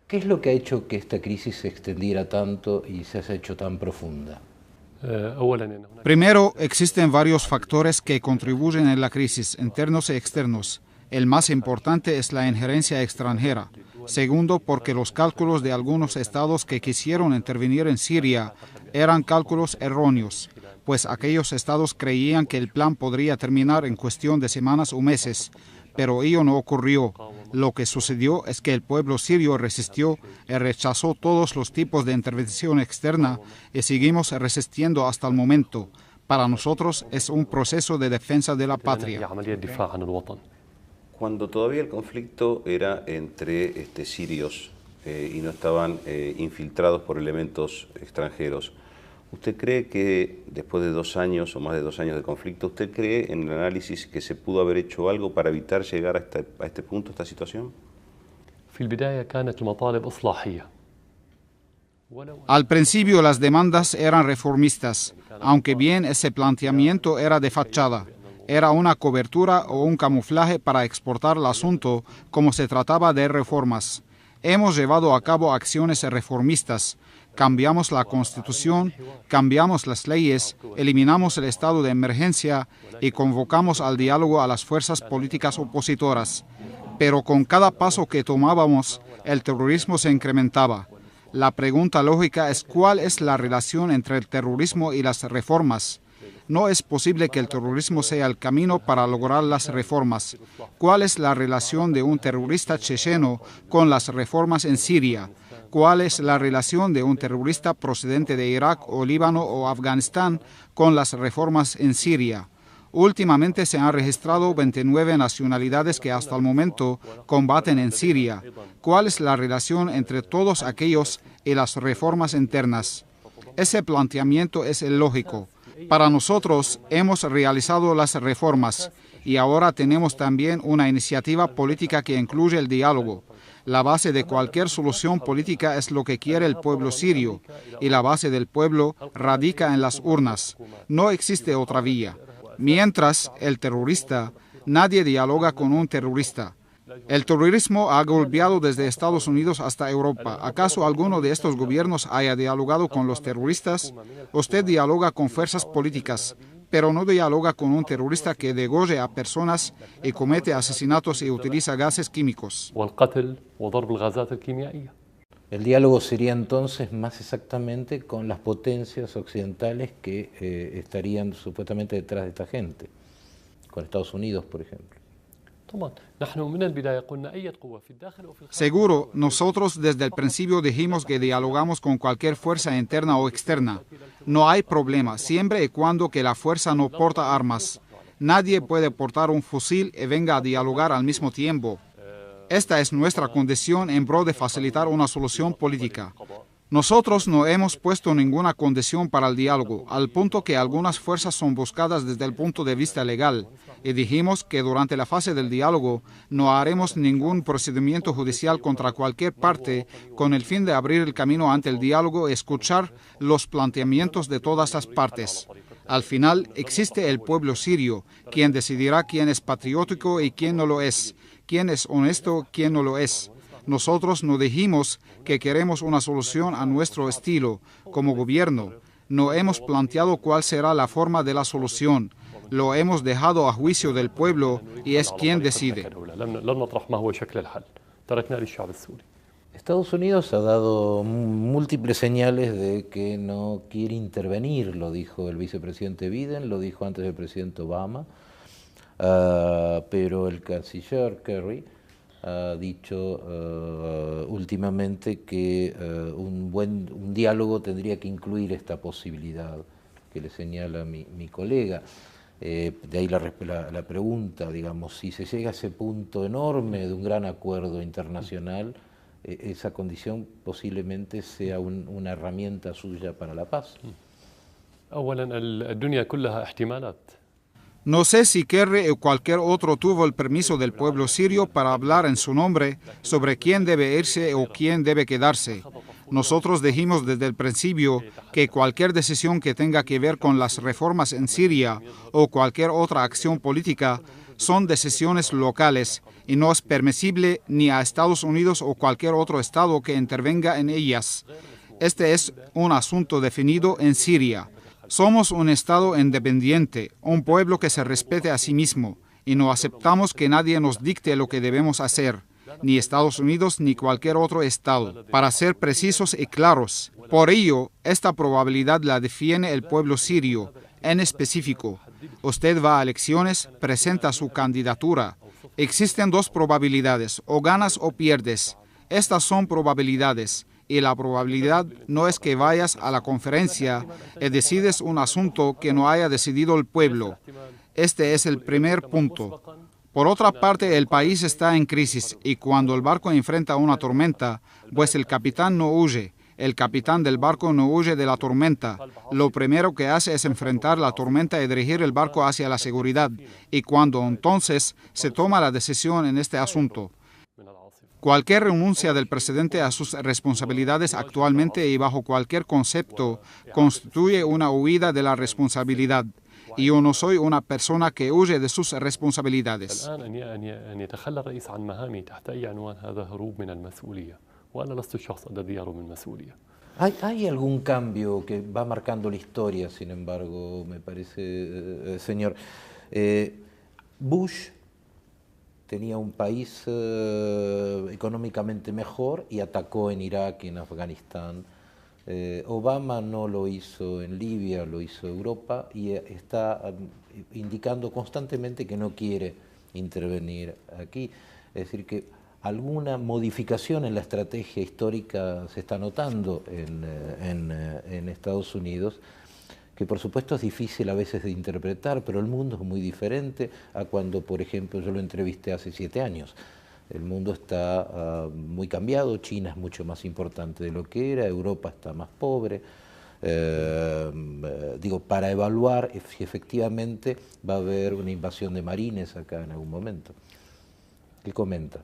¿Qué es lo que ha hecho que esta crisis se extendiera tanto y se haya hecho tan profunda? Primero, existen varios factores que contribuyen a la crisis, internos y externos. El más importante es la injerencia extranjera. Segundo, porque los cálculos de algunos estados que quisieron intervenir en Siria eran cálculos erróneos, pues aquellos estados creían que el plan podría terminar en cuestión de semanas o meses, pero ello no ocurrió. Lo que sucedió es que el pueblo sirio resistió y rechazó todos los tipos de intervención externa y seguimos resistiendo hasta el momento. Para nosotros es un proceso de defensa de la patria. Cuando todavía el conflicto era entre sirios y no estaban infiltrados por elementos extranjeros, ¿usted cree que después de 2 años o más de 2 años de conflicto, usted cree en el análisis que se pudo haber hecho algo para evitar llegar a este punto, a esta situación? Al principio las demandas eran reformistas, aunque bien ese planteamiento era de fachada. Era una cobertura o un camuflaje para exportar el asunto como se trataba de reformas. Hemos llevado a cabo acciones reformistas. Cambiamos la Constitución, cambiamos las leyes, eliminamos el estado de emergencia y convocamos al diálogo a las fuerzas políticas opositoras. Pero con cada paso que tomábamos, el terrorismo se incrementaba. La pregunta lógica es ¿cuál es la relación entre el terrorismo y las reformas? No es posible que el terrorismo sea el camino para lograr las reformas. ¿Cuál es la relación de un terrorista checheno con las reformas en Siria? ¿Cuál es la relación de un terrorista procedente de Irak o Líbano o Afganistán con las reformas en Siria? Últimamente se han registrado 29 nacionalidades que hasta el momento combaten en Siria. ¿Cuál es la relación entre todos aquellos y las reformas internas? Ese planteamiento es ilógico. Para nosotros hemos realizado las reformas y ahora tenemos también una iniciativa política que incluye el diálogo. La base de cualquier solución política es lo que quiere el pueblo sirio y la base del pueblo radica en las urnas. No existe otra vía. Mientras el terrorista, nadie dialoga con un terrorista. El terrorismo ha golpeado desde Estados Unidos hasta Europa. ¿Acaso alguno de estos gobiernos haya dialogado con los terroristas? Usted dialoga con fuerzas políticas, pero no dialoga con un terrorista que degolle a personas y comete asesinatos y utiliza gases químicos. El diálogo sería entonces más exactamente con las potencias occidentales que estarían supuestamente detrás de esta gente, con Estados Unidos, por ejemplo. Seguro, nosotros desde el principio dijimos que dialogamos con cualquier fuerza interna o externa. No hay problema, siempre y cuando que la fuerza no porta armas. Nadie puede portar un fusil y venga a dialogar al mismo tiempo. Esta es nuestra condición en pro de facilitar una solución política. Nosotros no hemos puesto ninguna condición para el diálogo, al punto que algunas fuerzas son buscadas desde el punto de vista legal, y dijimos que durante la fase del diálogo no haremos ningún procedimiento judicial contra cualquier parte con el fin de abrir el camino ante el diálogo y escuchar los planteamientos de todas las partes. Al final existe el pueblo sirio, quien decidirá quién es patriótico y quién no lo es, quién es honesto, quién no lo es. Nosotros no dijimos que queremos una solución a nuestro estilo, como gobierno. No hemos planteado cuál será la forma de la solución. Lo hemos dejado a juicio del pueblo y es quien decide. Estados Unidos ha dado múltiples señales de que no quiere intervenir, lo dijo el vicepresidente Biden, lo dijo antes el presidente Obama, pero el canciller Kerry ha dicho últimamente que un diálogo tendría que incluir esta posibilidad que le señala mi colega. De ahí la pregunta, digamos, si se llega a ese punto enorme de un gran acuerdo internacional, esa condición posiblemente sea una herramienta suya para la paz. No sé si Kerry o cualquier otro tuvo el permiso del pueblo sirio para hablar en su nombre sobre quién debe irse o quién debe quedarse. Nosotros dijimos desde el principio que cualquier decisión que tenga que ver con las reformas en Siria o cualquier otra acción política son decisiones locales y no es permisible ni a Estados Unidos o cualquier otro estado que intervenga en ellas. Este es un asunto definido en Siria. Somos un estado independiente, un pueblo que se respete a sí mismo, y no aceptamos que nadie nos dicte lo que debemos hacer, ni Estados Unidos ni cualquier otro estado, para ser precisos y claros. Por ello, esta probabilidad la define el pueblo sirio, en específico. Usted va a elecciones, presenta su candidatura. Existen dos probabilidades, o ganas o pierdes. Estas son probabilidades, y la probabilidad no es que vayas a la conferencia y decides un asunto que no haya decidido el pueblo. Este es el primer punto. Por otra parte, el país está en crisis y cuando el barco enfrenta una tormenta, pues el capitán no huye. El capitán del barco no huye de la tormenta. Lo primero que hace es enfrentar la tormenta y dirigir el barco hacia la seguridad. Y cuando entonces se toma la decisión en este asunto. Cualquier renuncia del presidente a sus responsabilidades actualmente y bajo cualquier concepto constituye una huida de la responsabilidad. Y yo no soy una persona que huye de sus responsabilidades. ¿Hay algún cambio que va marcando la historia, sin embargo, me parece, señor? Bush tenía un país económicamente mejor y atacó en Irak y en Afganistán. Obama no lo hizo en Libia, lo hizo Europa y está indicando constantemente que no quiere intervenir aquí. Es decir, que alguna modificación en la estrategia histórica se está notando en Estados Unidos, que por supuesto es difícil a veces de interpretar, pero el mundo es muy diferente a cuando, por ejemplo, yo lo entrevisté hace 7 años. El mundo está muy cambiado, China es mucho más importante de lo que era, Europa está más pobre. Digo, para evaluar si efectivamente va a haber una invasión de marines acá en algún momento. ¿Qué comenta?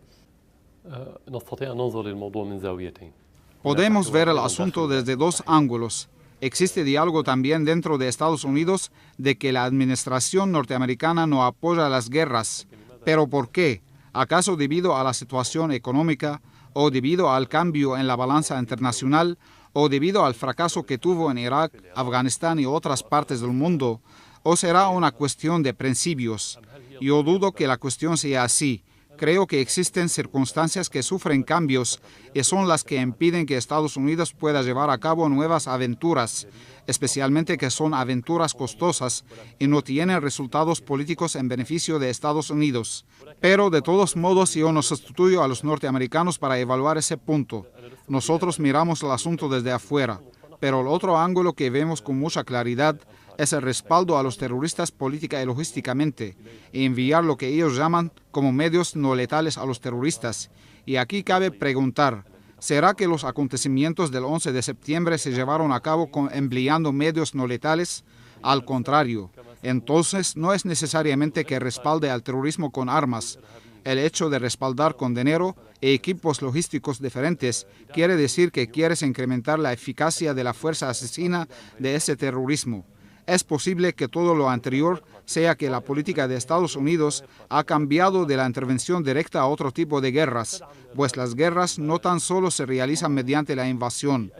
Podemos ver el asunto desde dos ángulos. Existe diálogo también dentro de Estados Unidos de que la administración norteamericana no apoya las guerras. ¿Pero por qué? ¿Acaso debido a la situación económica, o debido al cambio en la balanza internacional, o debido al fracaso que tuvo en Irak, Afganistán y otras partes del mundo? ¿O será una cuestión de principios? Yo dudo que la cuestión sea así. Creo que existen circunstancias que sufren cambios y son las que impiden que Estados Unidos pueda llevar a cabo nuevas aventuras, especialmente que son aventuras costosas y no tienen resultados políticos en beneficio de Estados Unidos. Pero de todos modos yo no sustituyo a los norteamericanos para evaluar ese punto. Nosotros miramos el asunto desde afuera, pero el otro ángulo que vemos con mucha claridad es el respaldo a los terroristas política y logísticamente, y enviar lo que ellos llaman como medios no letales a los terroristas. Y aquí cabe preguntar, ¿será que los acontecimientos del 11 de septiembre se llevaron a cabo empleando medios no letales? Al contrario, entonces no es necesariamente que respalde al terrorismo con armas. El hecho de respaldar con dinero e equipos logísticos diferentes quiere decir que quieres incrementar la eficacia de la fuerza asesina de ese terrorismo. Es posible que todo lo anterior sea que la política de Estados Unidos ha cambiado de la intervención directa a otro tipo de guerras, pues las guerras no tan solo se realizan mediante la invasión.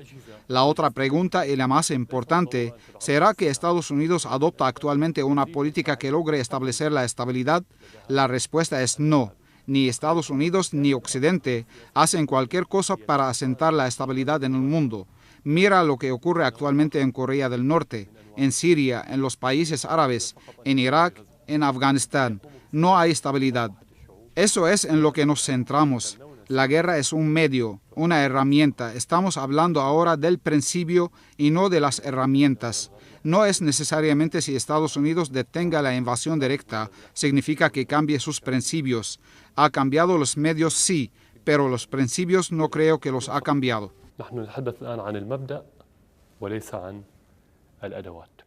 La otra pregunta y la más importante, ¿será que Estados Unidos adopta actualmente una política que logre establecer la estabilidad? La respuesta es no. Ni Estados Unidos ni Occidente hacen cualquier cosa para asentar la estabilidad en el mundo. Mira lo que ocurre actualmente en Corea del Norte, en Siria, en los países árabes, en Irak, en Afganistán. No hay estabilidad. Eso es en lo que nos centramos. La guerra es un medio, una herramienta. Estamos hablando ahora del principio y no de las herramientas. No es necesariamente si Estados Unidos detenga la invasión directa, significa que cambie sus principios. Ha cambiado los medios, sí, pero los principios no creo que los ha cambiado. نحن نتحدث الآن عن المبدأ وليس عن الأدوات.